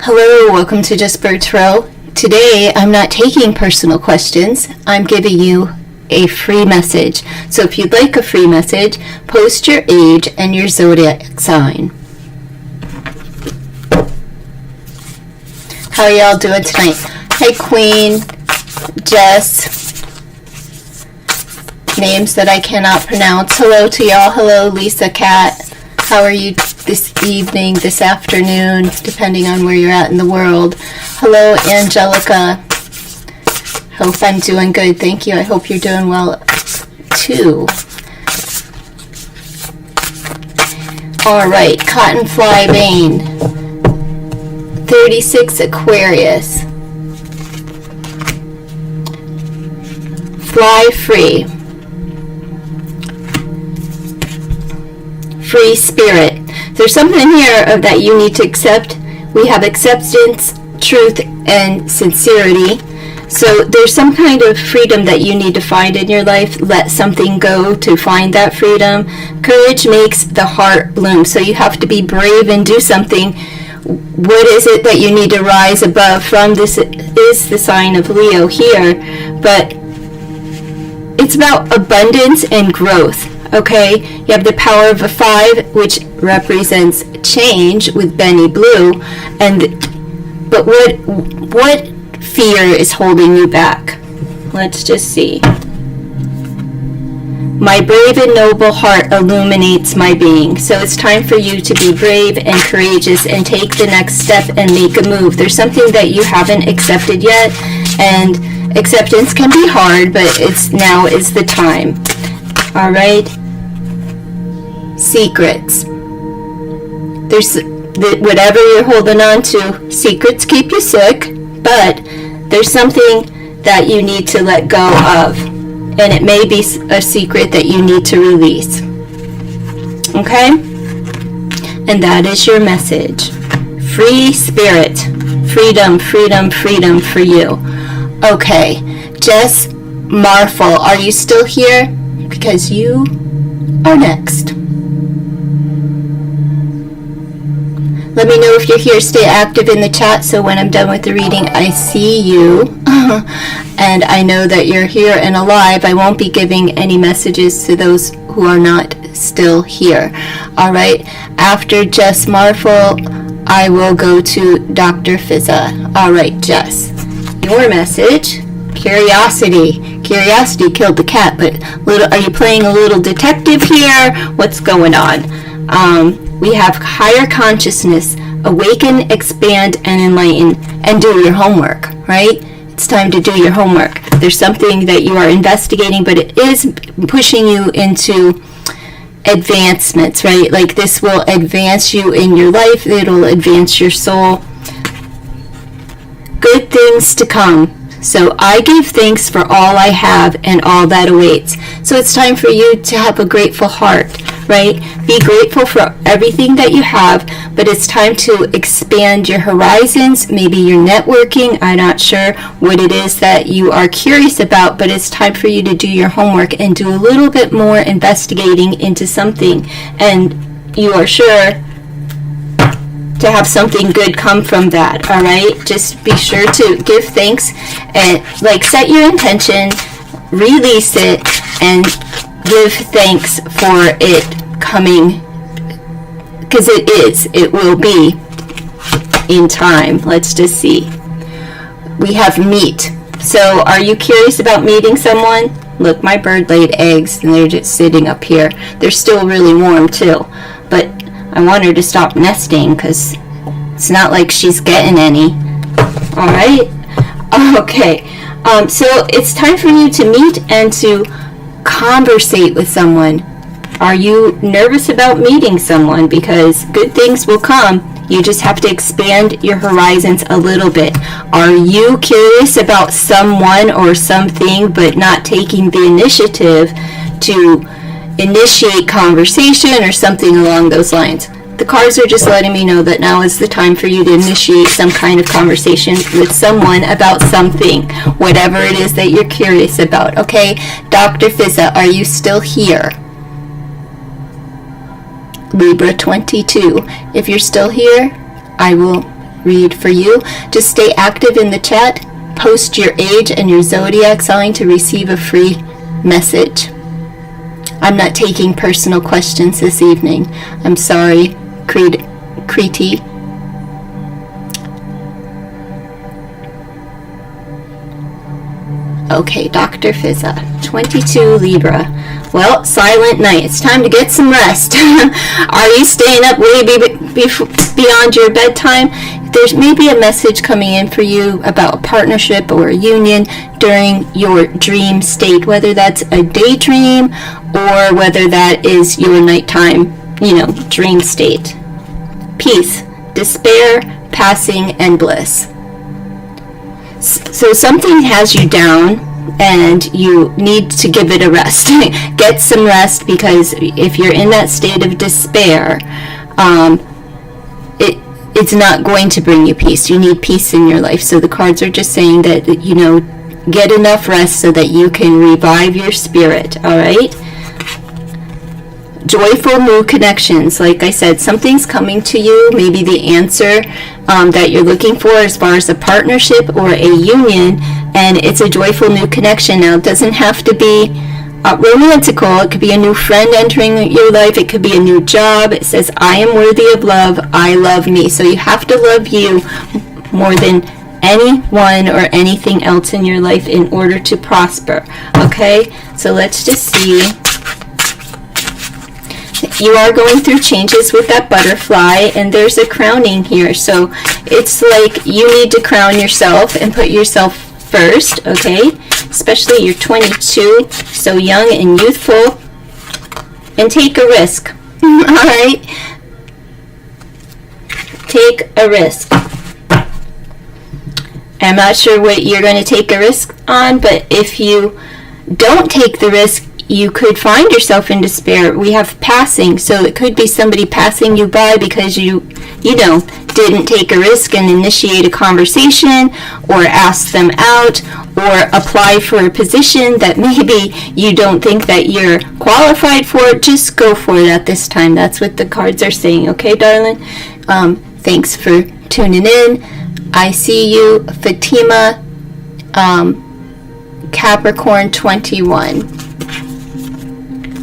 Hello, welcome to Just Bird Tarot. Today, I'm not taking personal questions. I'm giving you a free message. So if you'd like a free message, post your age and your zodiac sign. How are y'all doing tonight? Hey, Queen, Jess, names that I cannot pronounce. Hello to y'all. Hello, Lisa Cat. How are you this evening, this afternoon, depending on where you're at in the world? Hello, Angelica. Hope I'm doing good. Thank you. I hope you're doing well, too. All right, Cotton Fly Bane. 36 Aquarius. Fly free. Free spirit. There's something here that you need to accept. We have acceptance, truth, and sincerity. So there's some kind of freedom that you need to find in your life. Let something go to find that freedom. Courage makes the heart bloom. So you have to be brave and do something. What is it that you need to rise above from? This is the sign of Leo here, but it's about abundance and growth. Okay, you have the power of a 5, which represents change with Benny Blue, but what fear is holding you back? Let's just see. My brave and noble heart illuminates my being. So it's time for you to be brave and courageous and take the next step and make a move. There's something that you haven't accepted yet, and acceptance can be hard, but now is the time. All right. Secrets. There's whatever you're holding on to. Secrets keep you sick, but there's something that you need to let go of, and it may be a secret that you need to release. Okay? And that is your message. Free spirit. Freedom, freedom, freedom for you. Okay. Jess Marfel, are you still here? Because you are next. Let me know if you're here. Stay active in the chat so when I'm done with the reading, I see you. And I know that you're here and alive. I won't be giving any messages to those who are not still here. All right. After Jess Marfel, I will go to Dr. Fizza. All right, Jess. Your message. Curiosity. Curiosity killed the cat, but are you playing a little detective here? What's going on? We have higher consciousness, awaken, expand, and enlighten, and do your homework, right? It's time to do your homework. There's something that you are investigating, but it is pushing you into advancements, right? Like this will advance you in your life. It'll advance your soul. Good things to come. So I give thanks for all I have and all that awaits. So it's time for you to have a grateful heart, right? Be grateful for everything that you have, but it's time to expand your horizons. Maybe you're networking. I'm not sure what it is that you are curious about, but it's time for you to do your homework and do a little bit more investigating into something. And you are sure to have something good come from that. All right, just be sure to give thanks and set your intention, release it, and give thanks for it coming, because it will be in time. Let's just see. We have meet. So are you curious about meeting someone? Look, my bird laid eggs and they're just sitting up here. They're still really warm too, but I want her to stop nesting because it's not like she's getting any. All right. Okay. So it's time for you to meet and to conversate with someone. Are you nervous about meeting someone? Because good things will come. You just have to expand your horizons a little bit. Are you curious about someone or something but not taking the initiative to initiate conversation or something along those lines? The cards are just letting me know that now is the time for you to initiate some kind of conversation with someone about something, whatever it is that you're curious about. Okay, Dr. Fizza, are you still here? Libra 22. If you're still here, I will read for you. Just stay active in the chat. Post your age and your zodiac sign to receive a free message. I'm not taking personal questions this evening. I'm sorry, Kriti. Okay, Dr. Fizza, 22 Libra. Well, silent night. It's time to get some rest. Are you staying up way beyond your bedtime? There's maybe a message coming in for you about a partnership or a union during your dream state, whether that's a daydream or whether that is your nighttime, dream state. Peace, despair, passing, and bliss. So something has you down and you need to give it a rest. Get some rest, because if you're in that state of despair, it's not going to bring you peace. You need peace in your life. So the cards are just saying that, get enough rest so that you can revive your spirit, all right? Joyful new connections. Like I said, something's coming to you, maybe the answer that you're looking for as far as a partnership or a union, and it's a joyful new connection. Now, it doesn't have to be romantical. It could be a new friend entering your life. It could be a new job. It says, I am worthy of love. I love me. So you have to love you more than anyone or anything else in your life in order to prosper. Okay? So let's just see. You are going through changes with that butterfly, and there's a crowning here. So it's like you need to crown yourself and put yourself first, okay? Especially you're 22, so young and youthful, and take a risk. All right? Take a risk. I'm not sure what you're going to take a risk on, but if you don't take the risk, you could find yourself in despair. We have passing, so it could be somebody passing you by because you didn't take a risk and initiate a conversation or ask them out or apply for a position that maybe you don't think that you're qualified for. Just go for it at this time. That's what the cards are saying. Okay, darling? Thanks for tuning in. I see you, Fatima, Capricorn 21.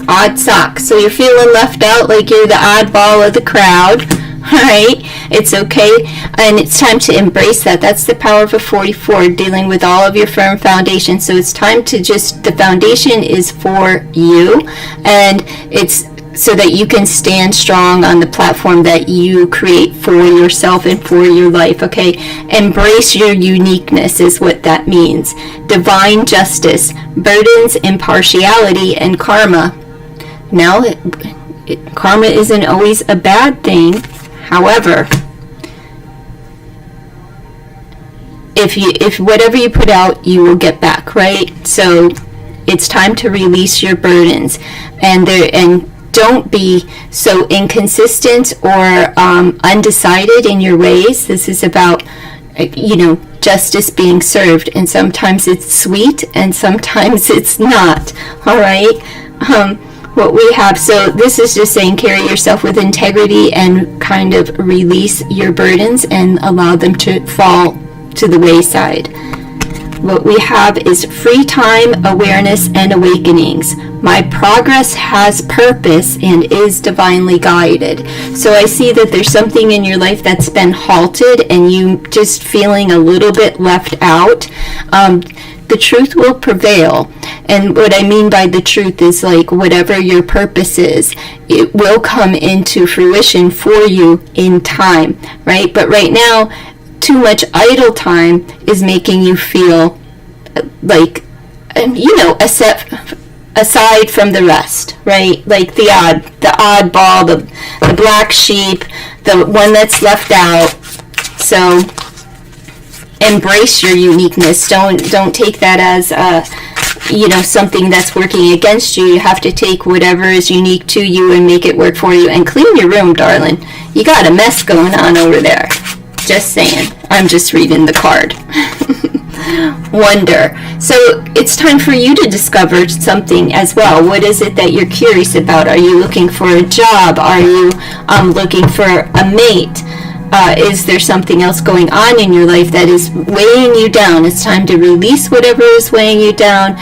Odd sock. So you're feeling left out, like you're the oddball of the crowd. Alright, it's okay, and it's time to embrace that. That's the power of a 44, dealing with all of your firm foundation. So it's time to the foundation is for you, and it's so that you can stand strong on the platform that you create for yourself and for your life, okay? Embrace your uniqueness is what that means. Divine justice, burdens, impartiality, and karma. Now, karma isn't always a bad thing. However, if whatever you put out, you will get back, right? So it's time to release your burdens, and don't be so inconsistent or undecided in your ways. This is about justice being served, and sometimes it's sweet and sometimes it's not. All right. What we have, so this is just saying carry yourself with integrity and kind of release your burdens and allow them to fall to the wayside. What we have is free time, awareness, and awakenings. My progress has purpose and is divinely guided. So I see that there's something in your life that's been halted and you just feeling a little bit left out. The truth will prevail. And what I mean by the truth is, like, whatever your purpose is, it will come into fruition for you in time, right? But right now, too much idle time is making you feel like, aside from the rest, right? Like the oddball, the black sheep, the one that's left out. So embrace your uniqueness. Don't take that as something that's working against you. You have to take whatever is unique to you and make it work for you. And clean your room, darling. You got a mess going on over there. Just saying. I'm just reading the card. Wonder. So it's time for you to discover something as well. What is it that you're curious about? Are you looking for a job? Are you looking for a mate? Is there something else going on in your life that is weighing you down? It's time to release whatever is weighing you down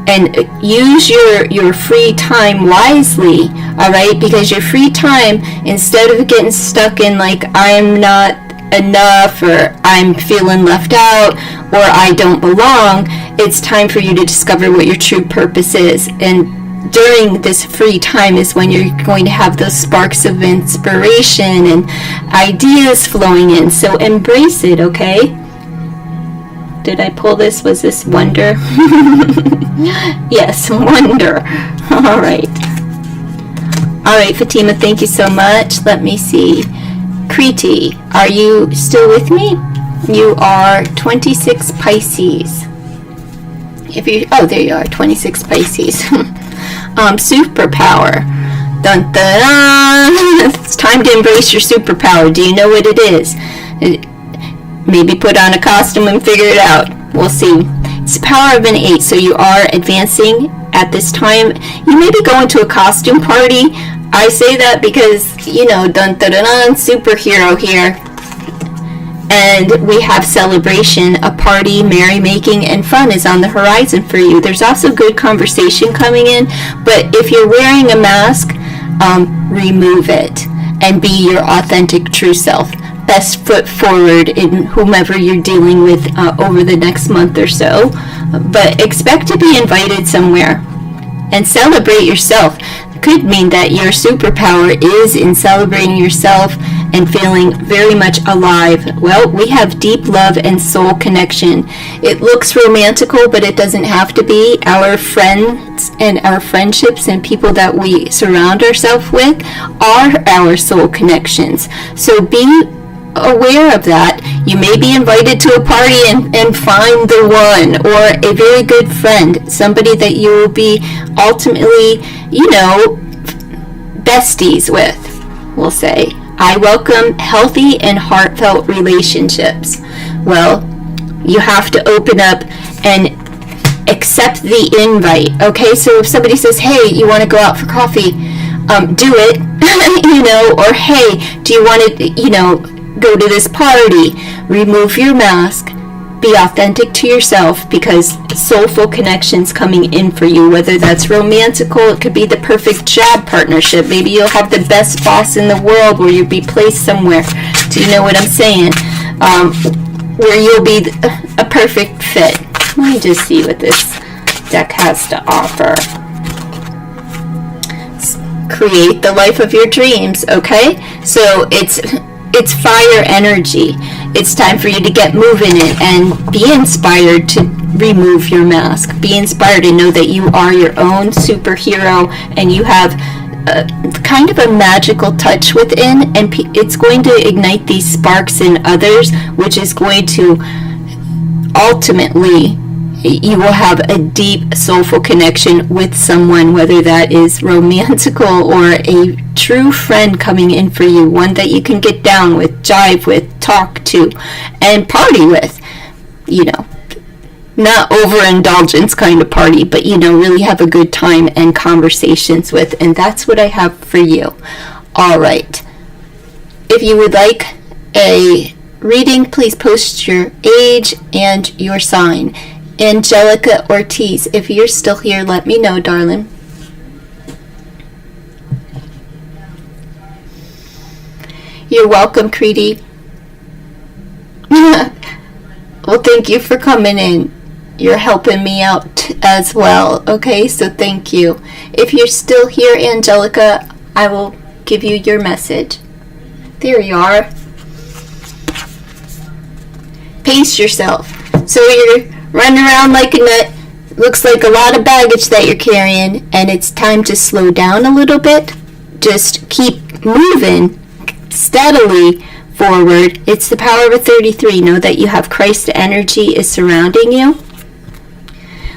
and use your free time wisely, all right? Because your free time, instead of getting stuck in like, I'm not enough, or I'm feeling left out, or I don't belong, it's time for you to discover what your true purpose is. And during this free time is when you're going to have those sparks of inspiration and ideas flowing in. So embrace it, okay? Did I pull this? Was this wonder? Yes, wonder. All right. All right, Fatima, thank you so much. Let me see. Kriti, are you still with me? You are 26 Pisces. Oh, there you are, 26 Pisces. Superpower. Dun, dun, dun. It's time to embrace your superpower. Do you know what it is? Maybe put on a costume and figure it out. We'll see. It's the power of an 8, so you are advancing at this time. You may be going to a costume party. I say that because, dun dun dun dun, superhero here. And we have celebration, a party, merrymaking, and fun is on the horizon for you. There's also good conversation coming in, but if you're wearing a mask, remove it and be your authentic true self. Best foot forward in whomever you're dealing with over the next month or so. But expect to be invited somewhere and celebrate yourself. Could mean that your superpower is in celebrating yourself and feeling very much alive. Well, we have deep love and soul connection. It looks romantical, but it doesn't have to be. Our friends and our friendships and people that we surround ourselves with are our soul connections. So be aware of that. You may be invited to a party and find the one, or a very good friend, somebody that you will be ultimately, besties with, we'll say. I welcome healthy and heartfelt relationships. Well, you have to open up and accept the invite, okay? So if somebody says, hey, you want to go out for coffee, do it, or hey, do you want to, go to this party? Remove your mask, be authentic to yourself, because soulful connections coming in for you, whether that's romantical, it could be the perfect job partnership. Maybe you'll have the best boss in the world where you'll be placed somewhere. Do you know what I'm saying? Where you'll be a perfect fit. Let me just see what this deck has to offer. Create the life of your dreams, okay? So it's fire energy. It's time for you to get moving it and be inspired to remove your mask. Be inspired to know that you are your own superhero and you have kind of a magical touch within, and it's going to ignite these sparks in others, which is going to ultimately, you will have a deep soulful connection with someone, whether that is romantical or a true friend coming in for you, one that you can get down with, jive with, talk to, and party with. Not overindulgence kind of party, but really have a good time and conversations with, and that's what I have for you. All right. If you would like a reading, please post your age and your sign. Angelica Ortiz, if you're still here, let me know, darling. You're welcome, Kriti. Well, thank you for coming in. You're helping me out as well, okay? So thank you. If you're still here, Angelica, I will give you your message. There you are. Pace yourself. So you're running around like a nut. Looks like a lot of baggage that you're carrying, and it's time to slow down a little bit. Just keep moving steadily forward. It's the power of a 33. Know that you have Christ energy is surrounding you.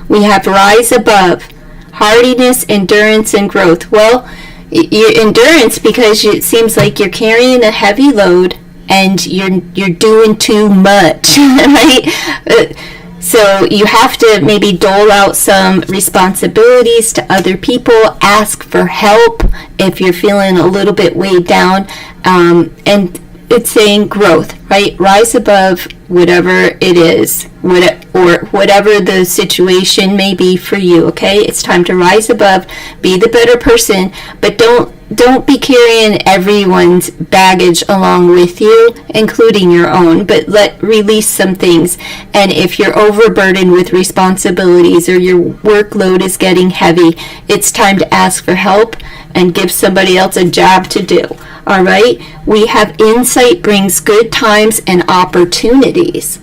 We have rise above, hardiness, endurance, and growth. Well, your endurance, because it seems like you're carrying a heavy load and you're doing too much, right? So you have to maybe dole out some responsibilities to other people, ask for help if you're feeling a little bit weighed down, and it's saying growth, right? Rise above whatever it is, or whatever the situation may be for you, okay? It's time to rise above, be the better person, but don't be carrying everyone's baggage along with you, including your own, but release some things. And if you're overburdened with responsibilities or your workload is getting heavy, it's time to ask for help and give somebody else a job to do. All right? We have insight brings good times and opportunities.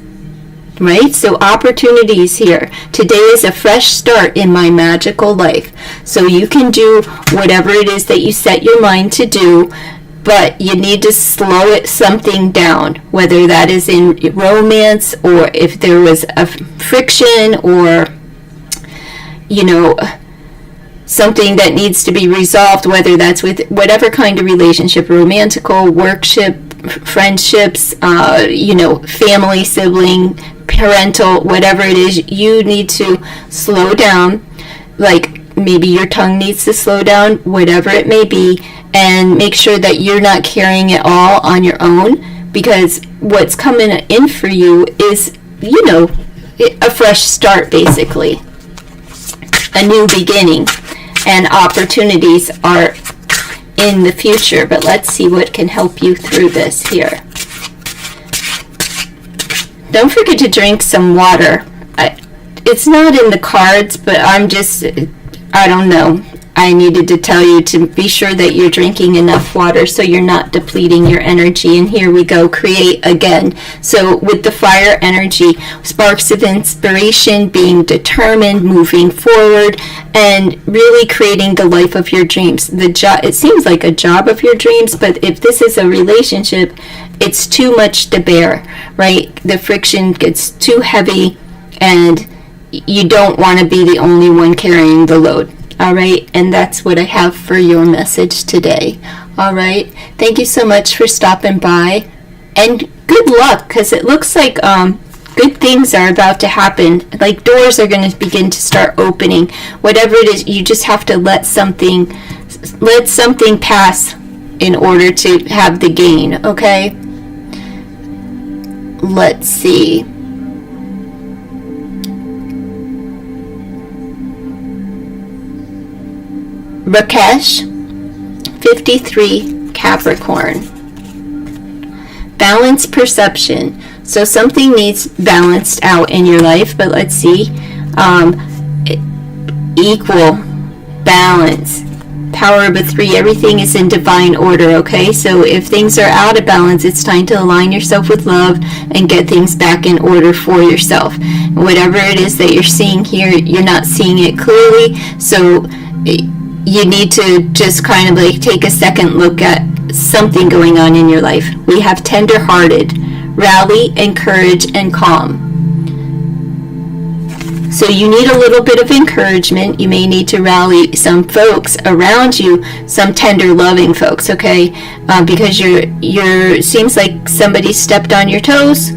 Right? So opportunities here. Today is a fresh start in my magical life. So you can do whatever it is that you set your mind to do, but you need to slow something down, whether that is in romance, or if there was a friction, or something that needs to be resolved, whether that's with whatever kind of relationship, romantical, workship, friendships, family, sibling, parental, whatever it is, you need to slow down. Like maybe your tongue needs to slow down, whatever it may be, and make sure that you're not carrying it all on your own, because what's coming in for you is, a fresh start, basically, a new beginning, and opportunities are in the future. But let's see what can help you through this here. Don't forget to drink some water. It's not in the cards, but I don't know. I needed to tell you to be sure that you're drinking enough water so you're not depleting your energy. And here we go, create again. So with the fire energy, sparks of inspiration, being determined, moving forward, and really creating the life of your dreams. It seems like a job of your dreams, but if this is a relationship, it's too much to bear, right? The friction gets too heavy, and you don't want to be the only one carrying the load. All right, and that's what I have for your message today. All right, thank you so much for stopping by, and good luck, because it looks like good things are about to happen. Like doors are going to begin to start opening. Whatever it is, you just have to let something pass in order to have the gain. Okay. Let's see. Rakesh, 53, Capricorn. Balanced perception. So something needs balanced out in your life, but let's see. Equal, balance, power of a 3. Everything is in divine order, okay? So if things are out of balance, it's time to align yourself with love and get things back in order for yourself. Whatever it is that you're seeing here, you're not seeing it clearly, so you need to just kind of like take a second look at something going on in your life. We have tender-hearted, rally, encourage, and calm. So you need a little bit of encouragement. You may need to rally some folks around you, some tender, loving folks, okay? Because you're seems like somebody stepped on your toes,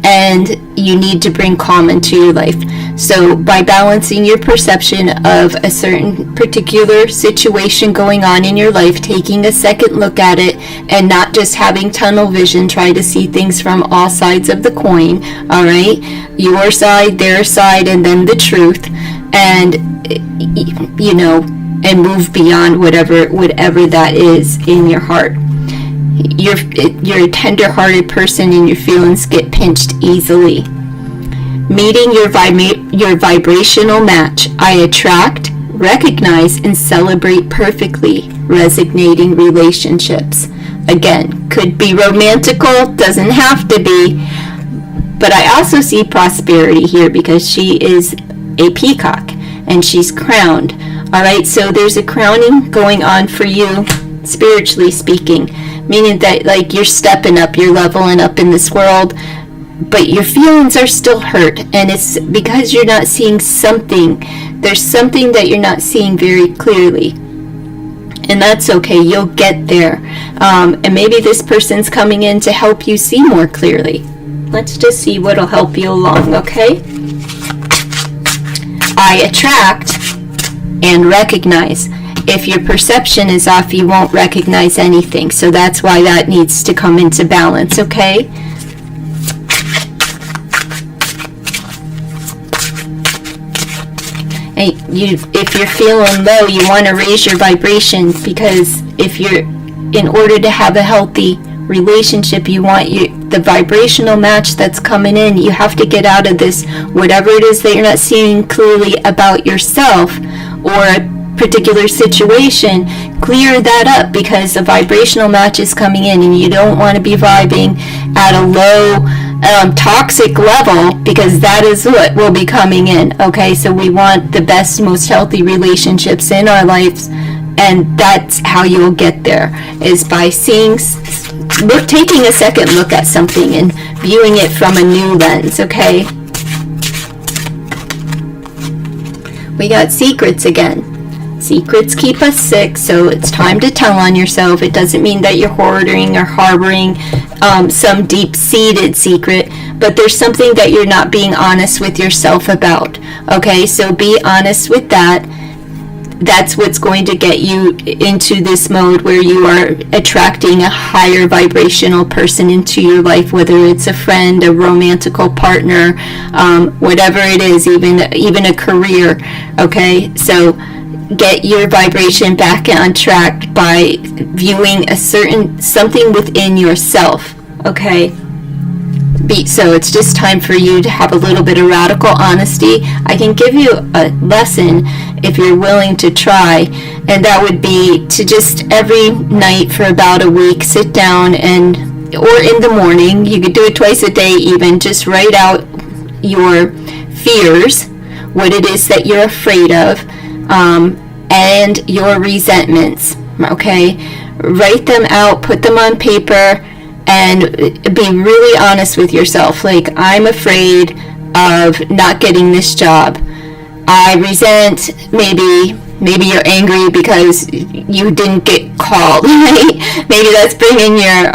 and you need to bring calm into your life. So by balancing your perception of a certain particular situation going on in your life, taking a second look at it, and not just having tunnel vision, try to see things from all sides of the coin, all right? Your side, their side, and then the truth, and, and move beyond whatever that is in your heart. You're a tender-hearted person, and your feelings get pinched easily. Meeting your vibrational match. I attract, recognize, and celebrate perfectly resonating relationships. Again, could be romantical, doesn't have to be. But I also see prosperity here, because she is a peacock and she's crowned. All right, so there's a crowning going on for you, spiritually speaking, meaning that like you're stepping up, you're leveling up in this world, but your feelings are still hurt, and it's because you're not seeing something. There's something that you're not seeing very clearly, and that's okay. You'll get there, and maybe this person's coming in to help you see more clearly. Let's just see what'll help you along, okay? I attract and recognize. if your perception is off, you won't recognize anything. So that's why that needs to come into balance, okay? And if you're feeling low, you want to raise your vibration, because in order to have a healthy relationship, you want the vibrational match that's coming in. You have to get out of this, whatever it is that you're not seeing clearly about yourself or a particular situation, clear that up, because a vibrational match is coming in, and you don't want to be vibing at a low toxic level, because that is what will be coming in. Okay, so we want the best, most healthy relationships in our lives, and that's how you'll get there, is by taking a second look at something and viewing it from a new lens. Okay, we got secrets again. Secrets keep us sick, so it's time to tell on yourself. It doesn't mean that you're hoarding or harboring some deep-seated secret, but there's something that you're not being honest with yourself about. Okay, so be honest with that. That's what's going to get you into this mode where you are attracting a higher vibrational person into your life, whether it's a friend, a romantical partner, whatever it is, even a career. Okay, so get your vibration back on track by viewing something within yourself. Okay, so it's just time for you to have a little bit of radical honesty. I can give you a lesson if you're willing to try, and that would be to just every night for about a week sit down or in the morning, you could do it twice a day even, just write out your fears, what it is that you're afraid of, and your resentments. Okay, write them out, put them on paper, and be really honest with yourself. Like, I'm afraid of not getting this job. I resent, maybe you're angry because you didn't get called, right? Maybe that's bringing your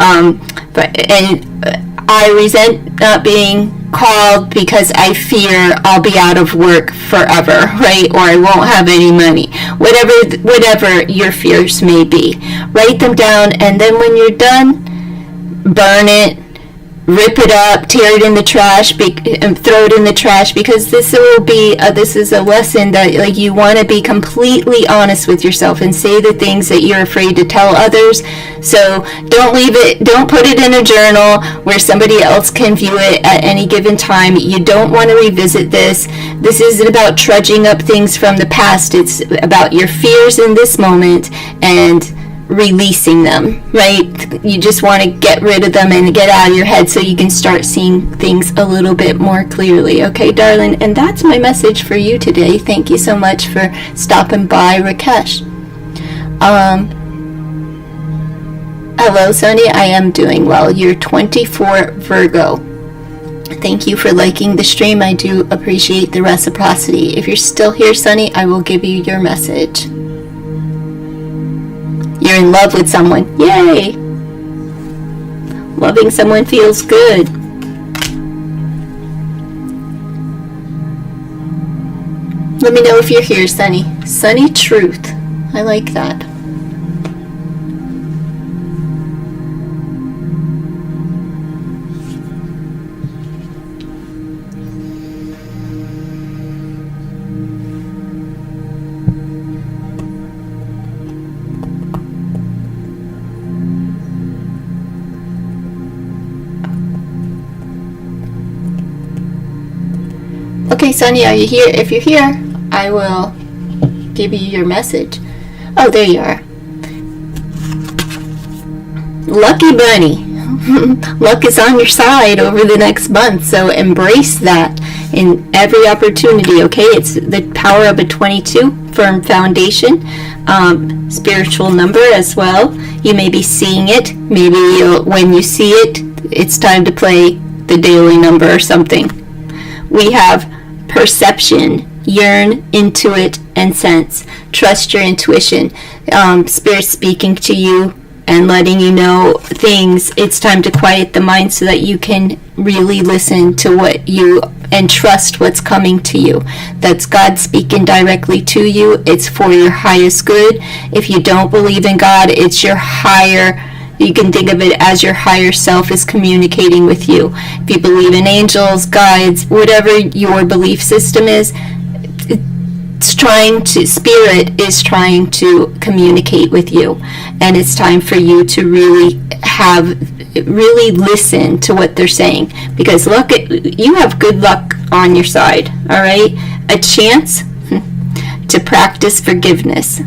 I resent not being called because I fear I'll be out of work forever, right? Or I won't have any money. Whatever your fears may be, write them down, and then when you're done, burn it, rip it up, tear it in the trash, and throw it in the trash, because this is a lesson that, like, you want to be completely honest with yourself and say the things that you're afraid to tell others. So don't put it in a journal where somebody else can view it at any given time. You don't want to revisit this. This isn't about trudging up things from the past. It's about your fears in this moment and releasing them, right? You just want to get rid of them and get out of your head so you can start seeing things a little bit more clearly. Okay, darling? And that's my message for you today. Thank you so much for stopping by, Rakesh. Hello, Sonny. I am doing well. You're 24 Virgo. Thank you for liking the stream. I do appreciate the reciprocity. If you're still here, Sonny, I will give you your message. You're in love with someone. Yay! Loving someone feels good. Let me know if you're here, Sunny. Sunny Truth. I like that. Okay, Sunny, are you here? If you're here, I will give you your message. Oh, there you are. Lucky bunny. Luck is on your side over the next month, so embrace that in every opportunity, okay? It's the power of a 22, firm foundation, spiritual number as well. You may be seeing it. Maybe when you see it, it's time to play the daily number or something. We have perception, yearn, intuit, and sense. Trust your intuition. Spirit speaking to you and letting you know things. It's time to quiet the mind so that you can really listen to what you and trust what's coming to you. That's God speaking directly to you. It's for your highest good. If you don't believe in God, it's your higher, you can think of it as your higher self is communicating with you. If you believe in angels, guides, whatever your belief system is, spirit is trying to communicate with you, and it's time for you to really listen to what they're saying, because you have good luck on your side. All right, a chance to practice forgiveness.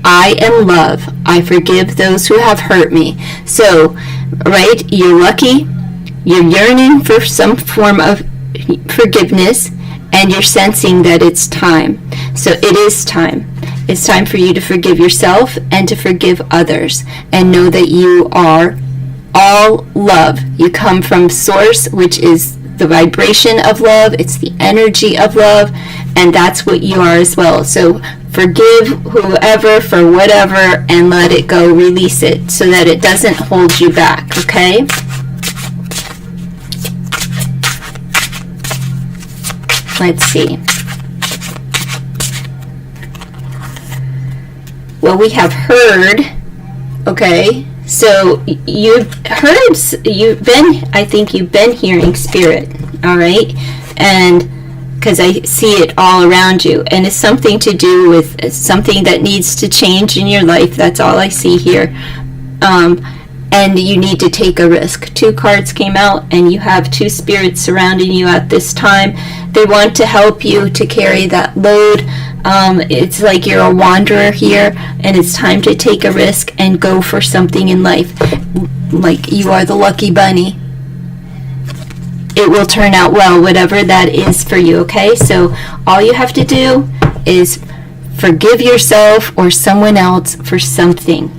I am love. I forgive those who have hurt me. So, right, you're lucky. You're yearning for some form of forgiveness, and you're sensing that it's time. So it is time. It's time for you to forgive yourself and to forgive others, and know that you are all love. You come from source, which is the vibration of love. It's the energy of love, and that's what you are as well. So forgive whoever for whatever and let it go. Release it so that it doesn't hold you back, okay? Let's see. Well, we have heard, okay? So I think you've been hearing spirit, all right? And because I see it all around you, and it's something to do with something that needs to change in your life. That's all I see here. And you need to take a risk. 2 cards came out, and you have 2 spirits surrounding you at this time. They want to help you to carry that load. It's like you're a wanderer here, and it's time to take a risk and go for something in life. Like you are the lucky bunny. It will turn out well, whatever that is for you, okay? So all you have to do is forgive yourself or someone else for something,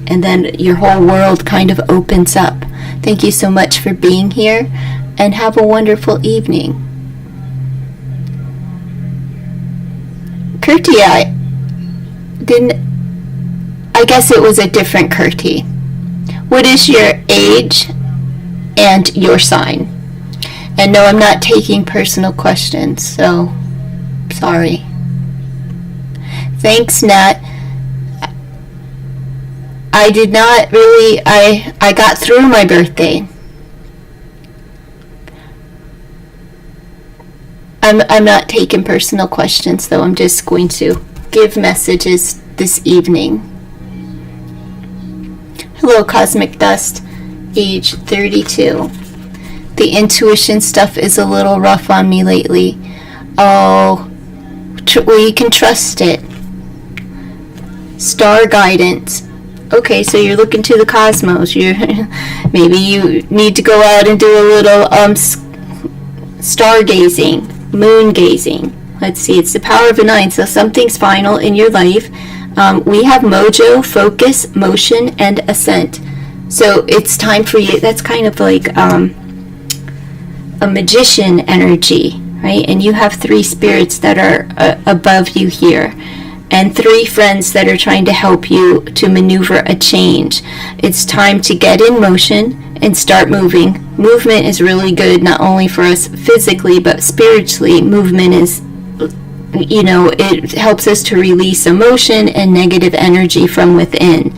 and then your whole world kind of opens up. Thank you so much for being here, and have a wonderful evening. Kurti, I guess it was a different Kurti. What is your age and your sign? And no, I'm not taking personal questions, so sorry. Thanks, Nat. I did not really, I got through my birthday. I'm not taking personal questions, though. I'm just going to give messages this evening. Hello, Cosmic Dust, age 32. The intuition stuff is a little rough on me lately. Oh, well, you can trust it. Star guidance. Okay, so you're looking to the cosmos. Maybe you need to go out and do a little stargazing. Moon gazing. Let's see, it's the power of a 9, so something's final in your life. We have mojo, focus, motion, and ascent. So it's time for you. That's kind of like a magician energy, right? And you have 3 spirits that are above you here, and 3 friends that are trying to help you to maneuver a change. It's time to get in motion and start moving. Movement is really good, not only for us physically, but spiritually. Movement is, it helps us to release emotion and negative energy from within.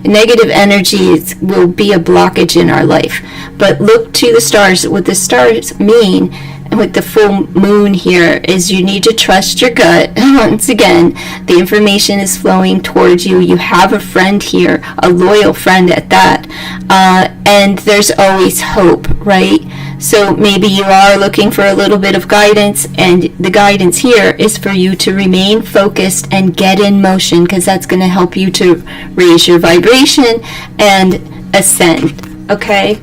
Negative energy will be a blockage in our life. But look to the stars. What the stars mean, and with the full moon here, is you need to trust your gut. Once again, the information is flowing towards you. You have a friend here, a loyal friend at that. And there's always hope, right? So maybe you are looking for a little bit of guidance, and the guidance here is for you to remain focused and get in motion, because that's going to help you to raise your vibration and ascend, okay?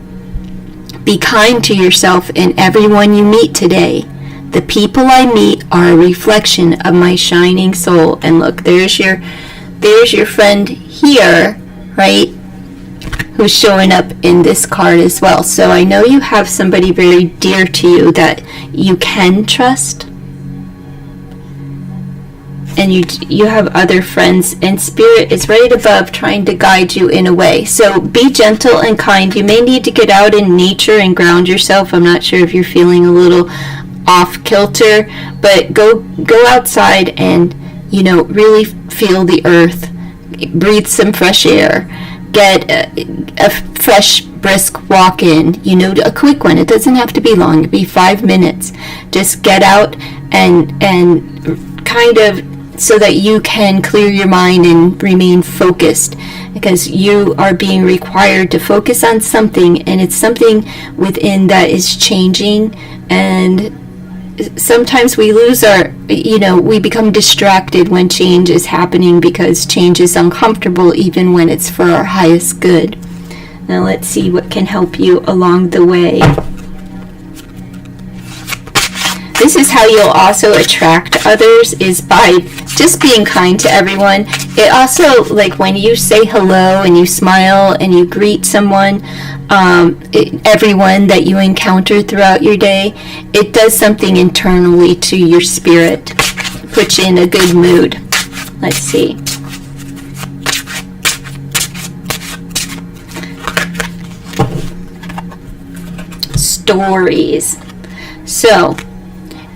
Be kind to yourself and everyone you meet today. The people I meet are a reflection of my shining soul. And look, there's your friend here, right, who's showing up in this card as well. So I know you have somebody very dear to you that you can trust. and you have other friends, and Spirit is right above trying to guide you in a way. So be gentle and kind. You may need to get out in nature and ground yourself. I'm not sure if you're feeling a little off kilter, but go outside and really feel the earth. Breathe some fresh air. Get a fresh, brisk walk in, a quick one. It doesn't have to be long. It'd be 5 minutes. Just get out and kind of so that you can clear your mind and remain focused, because you are being required to focus on something, and it's something within that is changing. And sometimes we lose we become distracted when change is happening, because change is uncomfortable even when it's for our highest good. Now let's see what can help you along the way. This is how you'll also attract others, is by just being kind to everyone. It also, like when you say hello and you smile and you greet someone, everyone that you encounter throughout your day, it does something internally to your spirit. Puts you in a good mood. Let's see. Stories. So,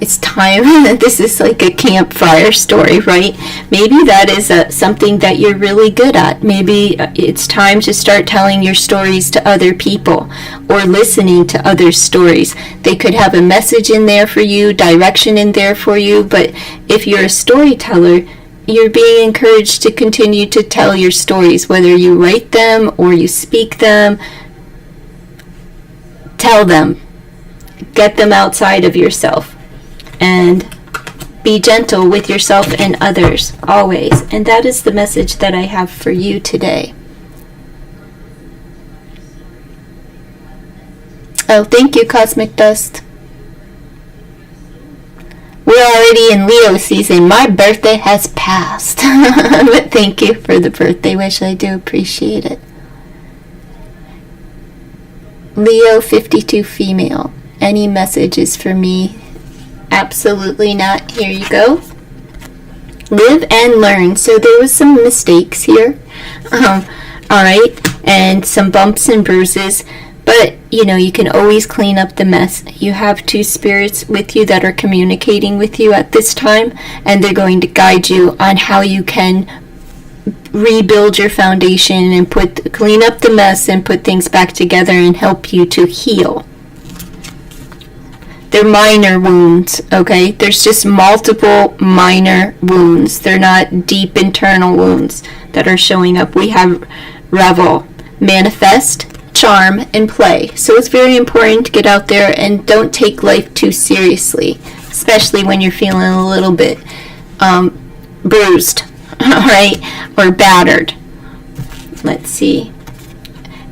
it's time. This is like a campfire story, right? Maybe that is something that you're really good at. Maybe it's time to start telling your stories to other people, or listening to others' stories. They could have a message in there for you, direction in there for you, but if you're a storyteller, you're being encouraged to continue to tell your stories, whether you write them or you speak them. Tell them. Get them outside of yourself. And be gentle with yourself and others, always. And that is the message that I have for you today. Oh, thank you, Cosmic Dust. We're already in Leo season. My birthday has passed. But thank you for the birthday wish. I do appreciate it. Leo 52 female. Any messages for me? Absolutely not. Here you go. Live and learn. So there was some mistakes here. Alright. And some bumps and bruises. But, you can always clean up the mess. You have two spirits with you that are communicating with you at this time. And they're going to guide you on how you can rebuild your foundation and clean up the mess and put things back together and help you to heal. They're minor wounds, okay? There's just multiple minor wounds. They're not deep internal wounds that are showing up. We have revel, manifest, charm, and play. So it's very important to get out there and don't take life too seriously, especially when you're feeling a little bit bruised, all right, or battered. Let's see.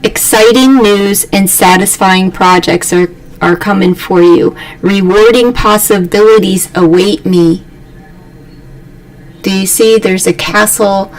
Exciting news and satisfying projects are coming for you. Rewarding possibilities await me. Do you see? There's a castle.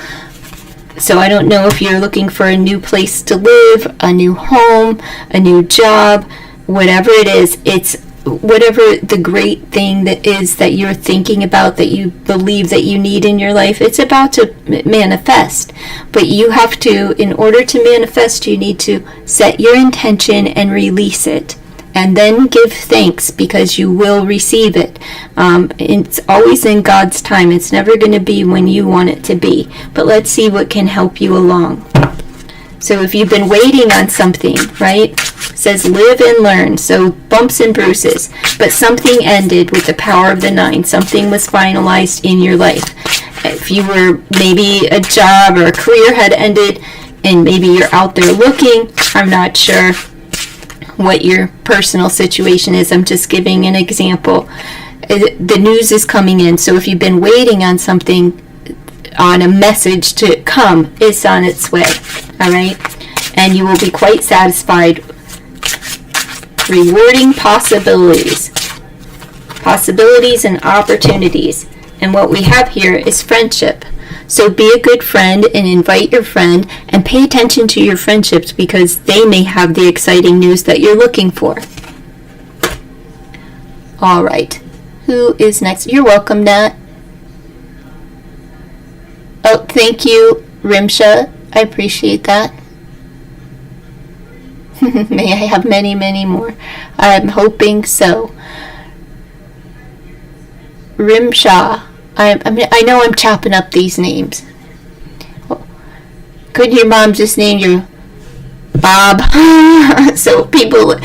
So I don't know if you're looking for a new place to live, a new home, a new job, whatever it is. It's whatever the great thing that is that you're thinking about, that you believe that you need in your life. It's about to manifest. But you have to, in order to manifest, you need to set your intention and release it. And then give thanks, because you will receive it. It's always in God's time. It's never going to be when you want it to be. But let's see what can help you along. So if you've been waiting on something, right? It says live and learn. So bumps and bruises. But something ended with the power of the 9. Something was finalized in your life. If you were, maybe a job or a career had ended, and maybe you're out there looking, I'm not sure what your personal situation is. I'm just giving an example. The news is coming in. So if you've been waiting on something, on a message to come, it's on its way. All right? And you will be quite satisfied. Rewarding possibilities. Possibilities and opportunities. And what we have here is friendship. So be a good friend and invite your friend, and pay attention to your friendships, because they may have the exciting news that you're looking for. All right. Who is next? You're welcome, Nat. Oh, thank you, Rimsha. I appreciate that. May I have many, many more? I'm hoping so. Rimsha. I know I'm chopping up these names. Could your mom just name you Bob? So people,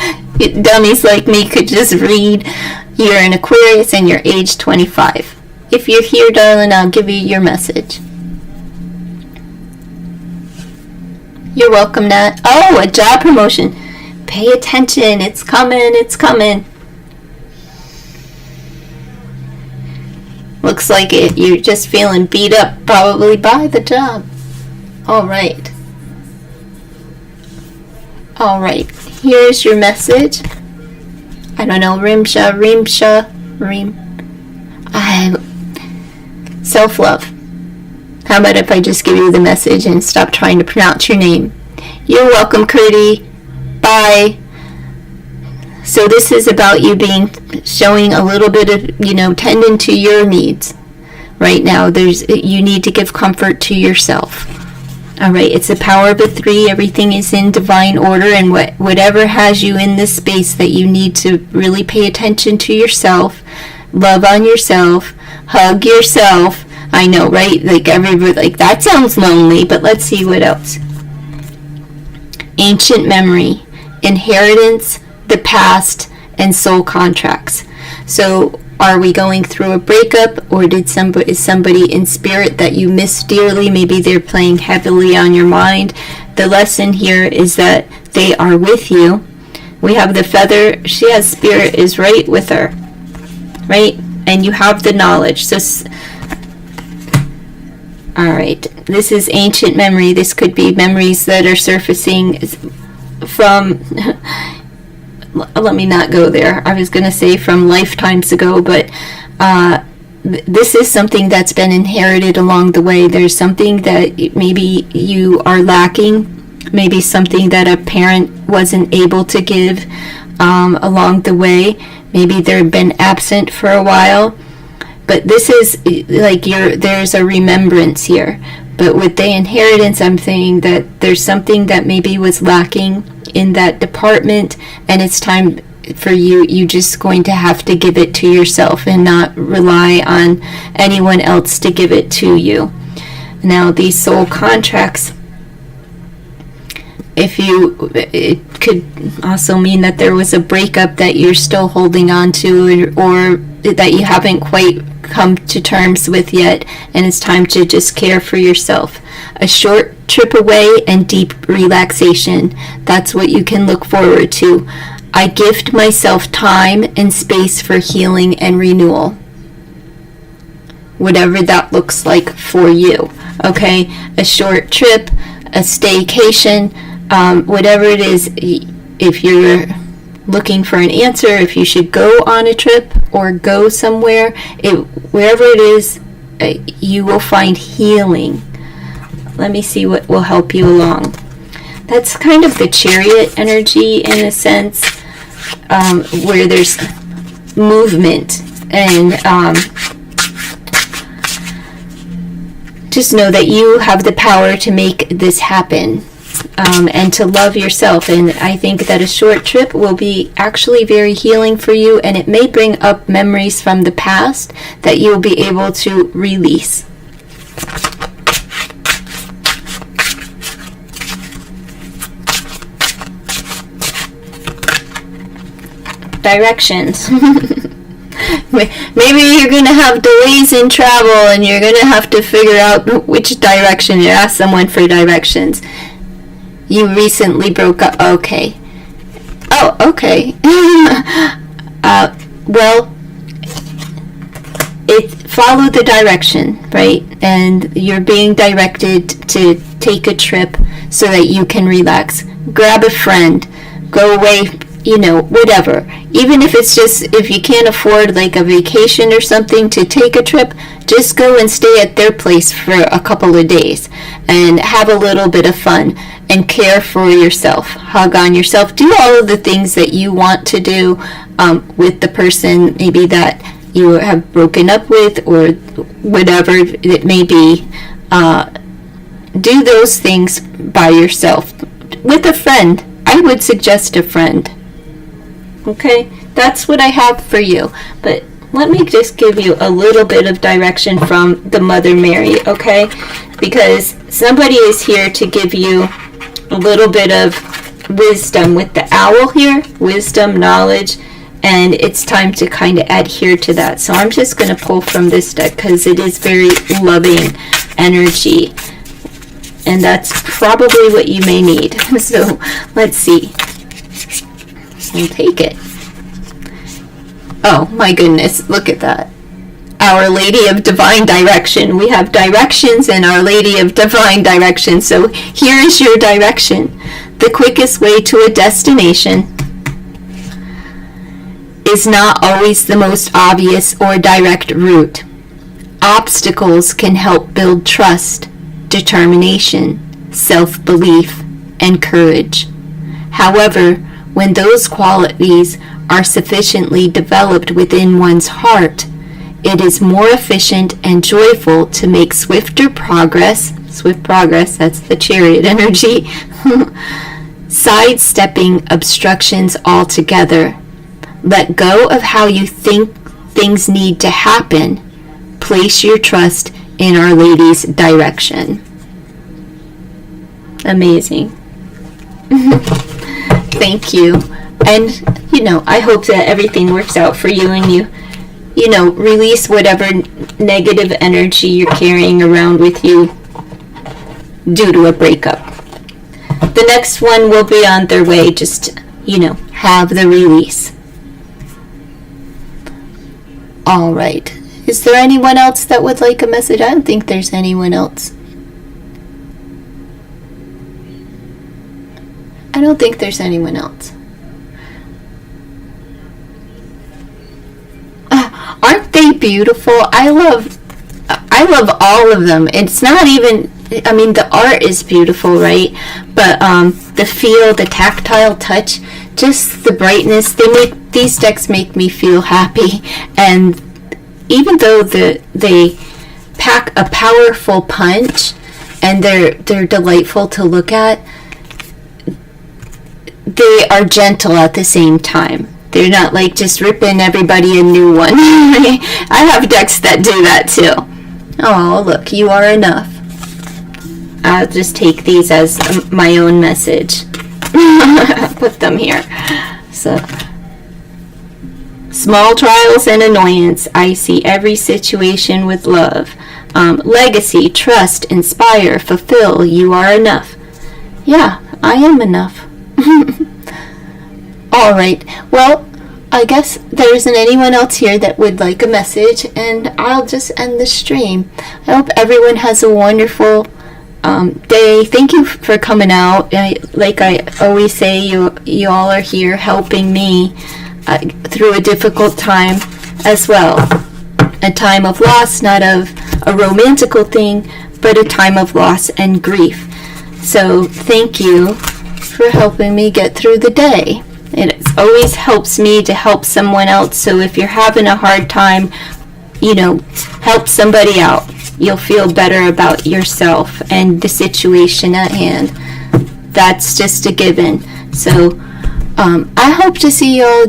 dummies like me, could just read. You're an Aquarius and you're age 25. If you're here, darling, I'll give you your message. You're welcome, Nat. Oh, a job promotion. Pay attention. It's coming. It's coming. Looks like it. You're just feeling beat up, probably by the job. All right. All right. Here's your message. I don't know. Rimsha. Self-love. How about if I just give you the message and stop trying to pronounce your name? You're welcome, Curdy. Bye. So this is about you showing a little bit of, tending to your needs. Right now, you need to give comfort to yourself. All right, it's the power of a 3. Everything is in divine order, and whatever has you in this space that you need to really pay attention to yourself, love on yourself, hug yourself. I know, right? Like everybody, like that sounds lonely, but let's see what else. Ancient memory, inheritance, the past, and soul contracts. So are we going through a breakup, or is somebody in spirit that you miss dearly? Maybe they're playing heavily on your mind. The lesson here is that they are with you. We have the feather. She has spirit is right with her, right? And you have the knowledge. So all right, this is ancient memory. This could be memories that are surfacing from, let me not go there. I was going to say from lifetimes ago, but this is something that's been inherited along the way. There's something that maybe you are lacking, maybe something that a parent wasn't able to give along the way. Maybe they've been absent for a while. But this is like there's a remembrance here. But with the inheritance, I'm saying that there's something that maybe was lacking in that department, and it's time for you just going to have to give it to yourself and not rely on anyone else to give it to you. Now, these soul contracts, it could also mean that there was a breakup that you're still holding on to, or that you haven't quite come to terms with yet, and it's time to just care for yourself. A short trip away and deep relaxation. That's what you can look forward to. I gift myself time and space for healing and renewal. Whatever that looks like for you. Okay? A short trip, a staycation, whatever it is. If you're looking for an answer, if you should go on a trip or go somewhere, wherever it is, you will find healing. Let me see what will help you along. That's kind of the Chariot energy in a sense, where there's movement, and just know that you have the power to make this happen. And to love yourself. And I think that a short trip will be actually very healing for you, and it may bring up memories from the past that you'll be able to release. Directions. Maybe you're going to have delays in travel, and you're going to have to figure out which direction. You ask someone for directions. You recently broke up. Okay. Oh, okay. Well, follow the direction, right? And you're being directed to take a trip so that you can relax. Grab a friend. Go away, whatever. Even if it's just, if you can't afford like a vacation or something to take a trip, just go and stay at their place for a couple of days and have a little bit of fun and care for yourself. Hug on yourself. Do all of the things that you want to do with the person maybe that you have broken up with, or whatever it may be. do those things by yourself. With a friend, I would suggest a friend. Okay, that's what I have for you. But let me just give you a little bit of direction from the Mother Mary, okay? Because somebody is here to give you a little bit of wisdom with the owl here, wisdom, knowledge, and it's time to kind of adhere to that. So I'm just going to pull from this deck because it is very loving energy, and that's probably what you may need. So let's see. We'll take it. Oh my goodness, look at that. Our Lady of Divine Direction. We have directions and Our Lady of Divine Direction. So here is your direction. The quickest way to a destination is not always the most obvious or direct route. Obstacles can help build trust, determination, self-belief, and courage. However, when those qualities are sufficiently developed within one's heart, it is more efficient and joyful to make swift progress, that's the Chariot energy, sidestepping obstructions altogether. Let go of how you think things need to happen. Place your trust in Our Lady's direction. Amazing. Thank you. And, I hope that everything works out for you and you release whatever negative energy you're carrying around with you due to a breakup. The next one will be on their way. Just, have the release. All right. Is there anyone else that would like a message? I don't think there's anyone else. I don't think there's anyone else. Aren't they beautiful? I love all of them. It's not even, the art is beautiful, right? But the feel, the tactile touch, just the brightness, these decks make me feel happy. And even though they pack a powerful punch and they're delightful to look at, they are gentle at the same time. They're not like just ripping everybody a new one. I have decks that do that too. Oh, look, you are enough. I'll just take these as my own message. Put them here. So, small trials and annoyance. I see every situation with love. Legacy, trust, inspire, fulfill. You are enough. Yeah, I am enough. All right. Well, I guess there isn't anyone else here that would like a message, and I'll just end the stream. I hope everyone has a wonderful day. Thank you for coming out. Like I always say, you all are here helping me through a difficult time as well. A time of loss, not of a romantical thing, but a time of loss and grief. So thank you for helping me get through the day. It always helps me to help someone else. So if you're having a hard time, help somebody out. You'll feel better about yourself and the situation at hand. That's just a given. So I hope to see you all again.